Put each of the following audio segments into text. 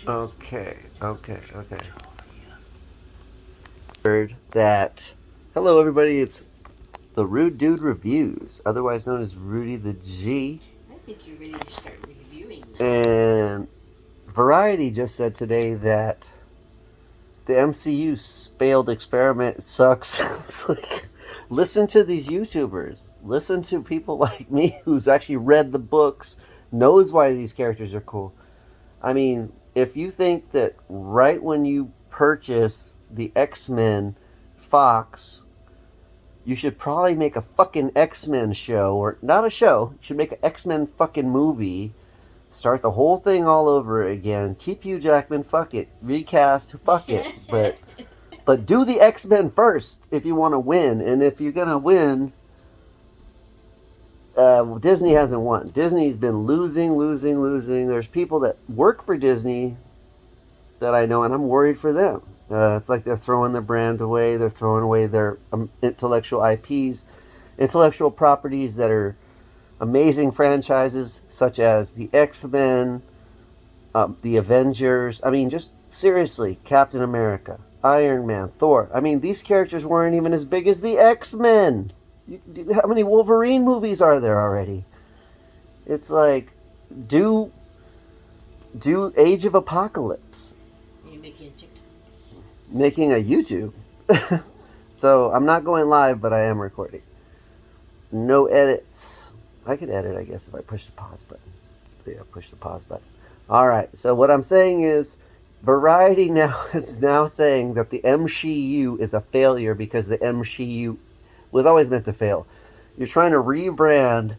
Okay, okay. Heard that. Hello, everybody. It's the Rude Dude Reviews, otherwise known as Rudy the G. I think you're ready to start reviewing now. And Variety just said today that the MCU's failed experiment sucks. It's like, listen to these YouTubers. Listen to people like me who's actually read the books, knows why these characters are cool. I mean, if you think that right when you purchase the X-Men Fox, you should probably make a fucking X-Men show, or not a show, you should make an X-Men fucking movie, start the whole thing all over again, keep Hugh Jackman, fuck it, recast, fuck it, but do the X-Men first if you want to win, and if you're gonna win, Disney hasn't won. Disney's been losing. There's people that work for Disney that I know, and I'm worried for them. It's like they're throwing their brand away. They're throwing away their intellectual IPs, intellectual properties that are amazing franchises, such as the X-Men, the Avengers. I mean, just seriously, Captain America, Iron Man, Thor. I mean, these characters weren't even as big as the X-Men. How many Wolverine movies are there already? It's like, do Age of Apocalypse. Are you making a TikTok? Making a YouTube. So I'm not going live, but I am recording. No edits. I could edit, I guess, if I push the pause button. Yeah, push the pause button. All right. So what I'm saying is, Variety now is now saying that the MCU is a failure because the MCU was always meant to fail. You're trying to rebrand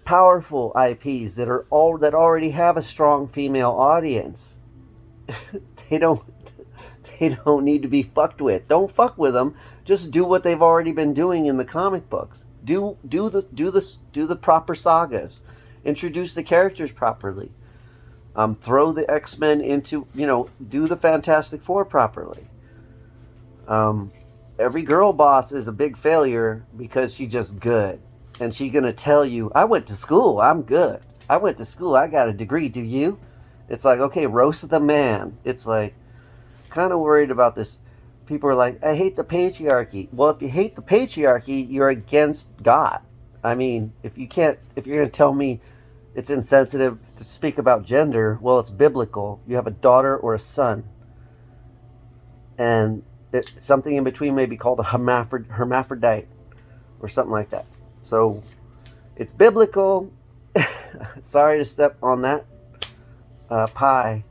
powerful IPs that already have a strong female audience. they don't they don't need to be fucked with. Don't fuck with them. Just do what they've already been doing in the comic books. Do the proper sagas. Introduce the characters properly. Throw the X-Men into, do the Fantastic Four properly. Every girl boss is a big failure because she's just good. And she's going to tell you, I went to school, I'm good. I went to school, I got a degree, do you? It's like, okay, roast the man. It's like, kind of worried about this. People are like, I hate the patriarchy. Well, if you hate the patriarchy, you're against God. I mean, if you're going to tell me it's insensitive to speak about gender, well, it's biblical. You have a daughter or a son. And something in between may be called a hermaphrodite or something like that. So it's biblical. Sorry to step on that pie,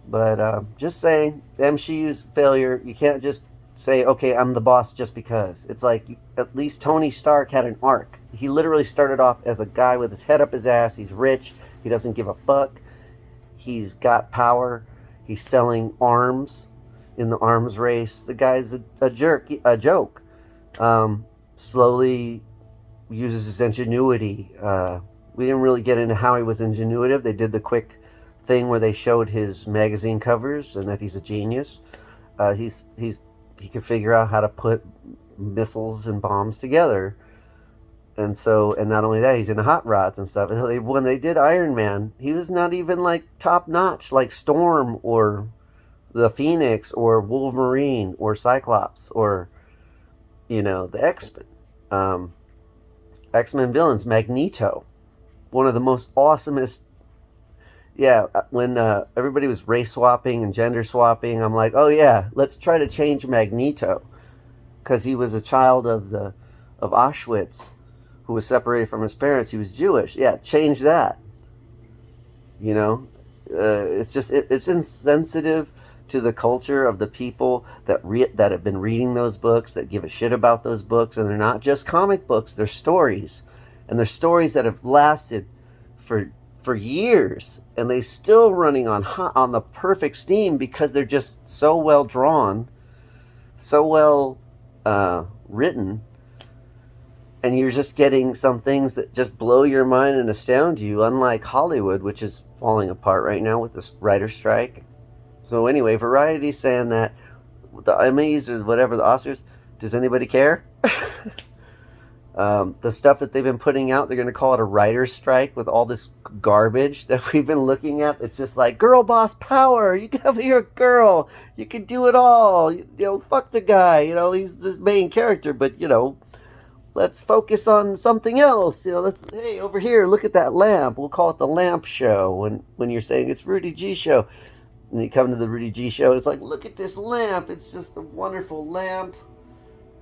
but just saying, the MCU's failure. You can't just say, okay, I'm the boss just because. It's like, at least Tony Stark had an arc. He literally started off as a guy with his head up his ass. He's rich. He doesn't give a fuck. He's got power. He's selling arms in the arms race. The guy's a joke. Slowly uses his ingenuity. We didn't really get into how he was ingenuitive. They did the quick thing where they showed his magazine covers and that he's a genius. He could figure out how to put missiles and bombs together. And not only that, he's in hot rods and stuff. When they did Iron Man, he was not even like top notch like Storm or the Phoenix or Wolverine or Cyclops or the X-Men. X-Men villains, Magneto, one of the most awesomest. Yeah, when everybody was race swapping and gender swapping, I'm like, oh yeah, let's try to change Magneto, because he was a child of Auschwitz, who was separated from his parents. He was Jewish. Yeah, change that. It's insensitive to the culture of the people that have been reading those books, that give a shit about those books, and they're not just comic books. They're stories, and they're stories that have lasted for years, and they still running on the perfect steam because they're just so well drawn, so well written, and you're just getting some things that just blow your mind and astound you, unlike Hollywood, which is falling apart right now with this writer's strike. So anyway, Variety's saying that the Emmys or whatever, the Oscars, does anybody care? The stuff that they've been putting out, they're going to call it a writer's strike with all this garbage that we've been looking at. It's just like girl boss power. You can you're a girl. You can do it all. Fuck the guy. He's the main character, but let's focus on something else. Let's hey over here, look at that lamp. We'll call it the lamp show. When you're saying it's Rudy G show, and you come to the Rudy G show, it's like look at this lamp. It's just a wonderful lamp.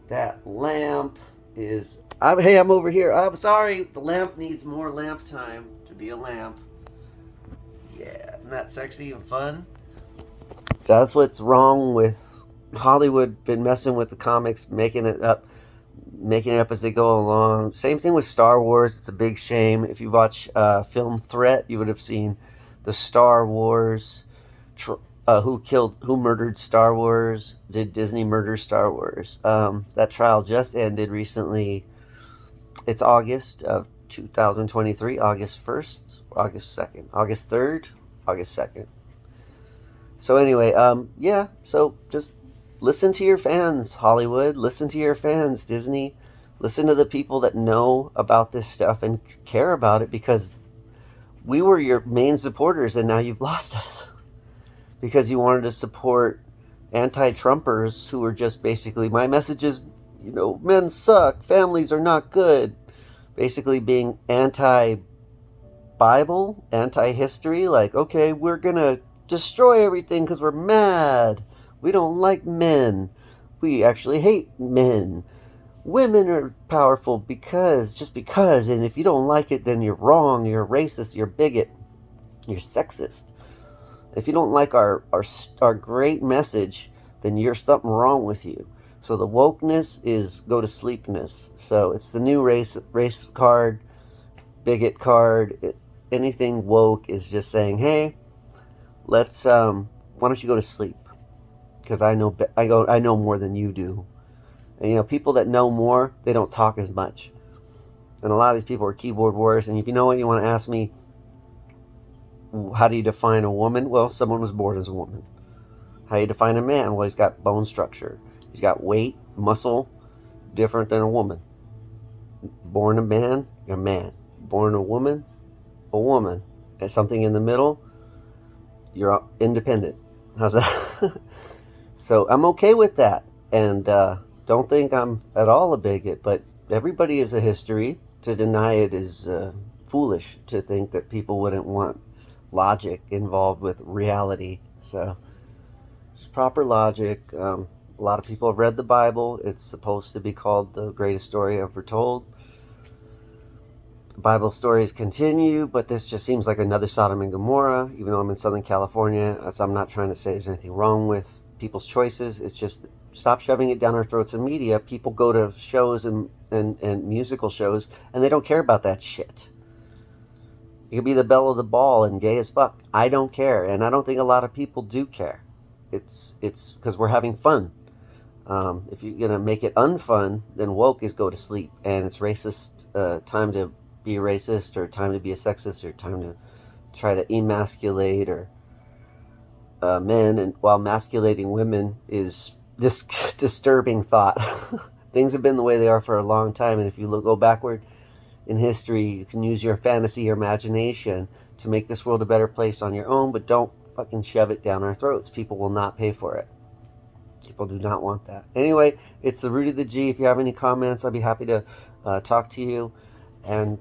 That lamp is. I'm over here. I'm sorry. The lamp needs more lamp time to be a lamp. Yeah, isn't that sexy and fun? That's what's wrong with Hollywood. Been messing with the comics, making it up as they go along. Same thing with Star Wars. It's a big shame. If you watch Film Threat, you would have seen the Star Wars. Who murdered Star Wars? Did Disney murder Star Wars? That trial just ended recently. It's August of 2023, August 1st, August 2nd, August 3rd, August 2nd. So anyway, yeah, so just listen to your fans, Hollywood. Listen to your fans, Disney. Listen to the people that know about this stuff and care about it, because we were your main supporters and now you've lost us. Because you wanted to support anti-Trumpers who were just basically, my message is, men suck, families are not good. Basically being anti-Bible, anti-history, like, okay, we're going to destroy everything because we're mad. We don't like men. We actually hate men. Women are powerful just because, and if you don't like it, then you're wrong, you're racist, you're a bigot, you're sexist. If you don't like our great message, then you're something wrong with you. So the wokeness is go to sleepness. So it's the new race card, bigot card. Anything woke is just saying, hey, let's why don't you go to sleep? Because I know more than you do. And people that know more, they don't talk as much. And a lot of these people are keyboard warriors. And if you know what you want to ask me, how do you define a woman? Well, someone was born as a woman. How do you define a man? Well, he's got bone structure. He's got weight, muscle, different than a woman. Born a man, you're a man. Born a woman. And something in the middle, you're independent. How's that? So I'm okay with that. And don't think I'm at all a bigot, but everybody has a history. To deny it is foolish to think that people wouldn't want logic involved with reality. So just proper logic. A lot of people have read the Bible. It's supposed to be called the greatest story ever told. Bible stories continue, but this just seems like another Sodom and Gomorrah. Even though I'm in Southern California, as I'm not trying to say there's anything wrong with people's choices. It's just stop shoving it down our throats in media. People go to shows and musical shows, and they don't care about that shit. You can be the belle of the ball and gay as fuck. I don't care, and I don't think a lot of people do care. It's because we're having fun. If you're gonna make it unfun, then woke is go to sleep, and it's racist. Time to be racist, or time to be a sexist, or time to try to emasculate or men, and while masculating women is this disturbing thought. Things have been the way they are for a long time, and if you go backward in history, you can use your fantasy or imagination to make this world a better place on your own, but don't fucking shove it down our throats. People will not pay for it. People do not want that. Anyway, it's the Rudy the G. If you have any comments, I'd be happy to talk to you, and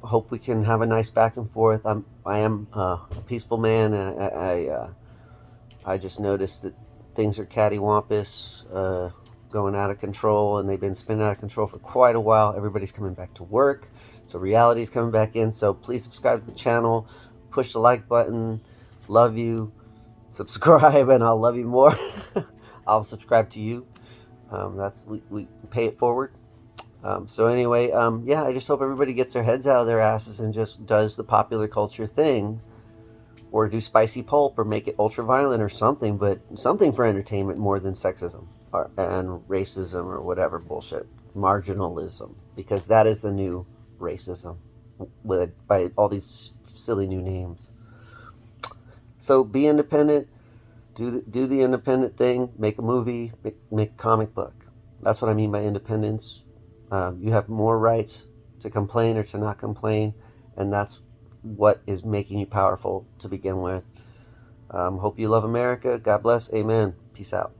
hope we can have a nice back and forth. I am a peaceful man. I just noticed that things are cattywampus, going out of control, and they've been spinning out of control for quite a while. Everybody's coming back to work, so reality's coming back in. So please subscribe to the channel, push the like button. Love you. Subscribe, and I'll love you more. I'll subscribe to you. We pay it forward. So anyway, yeah, I just hope everybody gets their heads out of their asses and just does the popular culture thing, or do spicy pulp, or make it ultra violent or something, but something for entertainment more than sexism and racism or whatever bullshit, marginalism, because that is the new racism by all these silly new names. So be independent, do the independent thing, make a movie, make a comic book. That's what I mean by independence. You have more rights to complain or to not complain, and that's what is making you powerful to begin with. Hope you love America. God bless. Amen. Peace out.